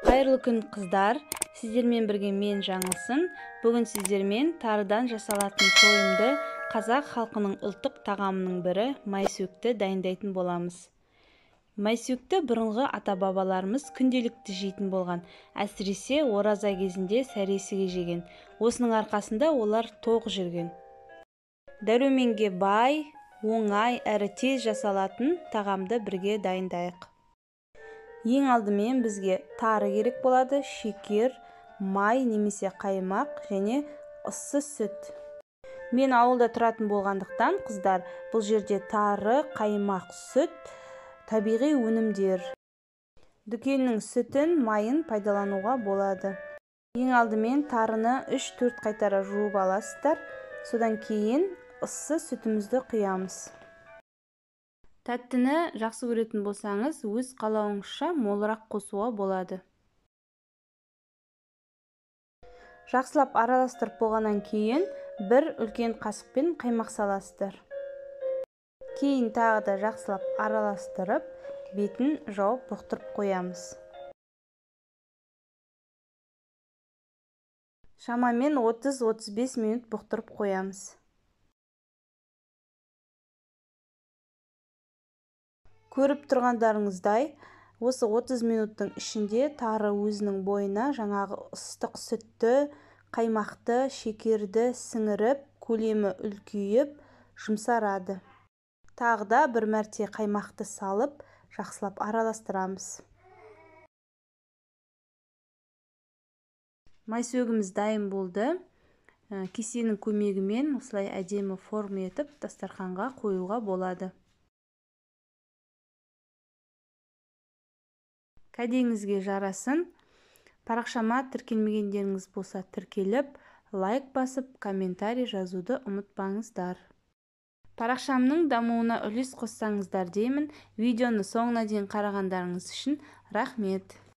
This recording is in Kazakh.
Қайырлы күн қыздар, сіздермен бірге мен Жаңылсын. Бүгін сіздермен тарыдан жасалатын тойымды қазақ халқының ұлттық тағамының бірі майсөкті дайындайтын боламыз. Майсөкті бұрынғы ата-бабаларымыз күнделікті жейтін болған, әсіресе ораза кезінде сәресіге жеген. Осының арқасында олар тоқ жүрген. Дәруменге бай, оңай әрі тез жасалатын тағамды бірге дайындайық. Ең алдымен бізге тары керек болады, шекер, май немесе қаймақ және ыссы сүт. Мен ауылда тұратын болғандықтан, қыздар, бұл жерде тары, қаймақ, сүт, табиғи өнімдер. Дүкеннің сүтін, майын пайдалануға болады. Ең алдымен тарыны 3-4 қайтара жуып аласыздар. Содан кейін ыссы сүтімізді құямыз. Тәттіні жақсы көретін болсаңыз, өз қалауыңызша молырақ қосуға болады. Жақсылап араластырып болғаннан кейін бір үлкен қасықпен қаймақ саласыздар. Кейін тағы да жақсылап араластырып, бетін жауып бұқтырып қоямыз. Шамамен 30-35 минут бұқтырып қоямыз. Көріп тұрғандарыңыздай, осы 30 минуттың ішінде тары өзінің бойына жаңағы ыстық сүтті, қаймақты, шекерді сіңіріп, көлемі үлкейіп, жұмсарады. Тағы да бір мәрте қаймақты салып, жақсылап араластырамыз. Майсөгіміз дайын болды. Кесенің көмегімен осылай әдемі форма етіп дастарханға қоюға болады. Кәдеңізге жарасын. Парақшама тіркелмегендеріңіз болса тіркеліп, лайк басып, комментарий жазуды ұмытпаңыздар. Парақшамның дамуына үлес қоссаңыздар деймін. Видеоны соңына дейін қарағандарыңыз үшін рахмет.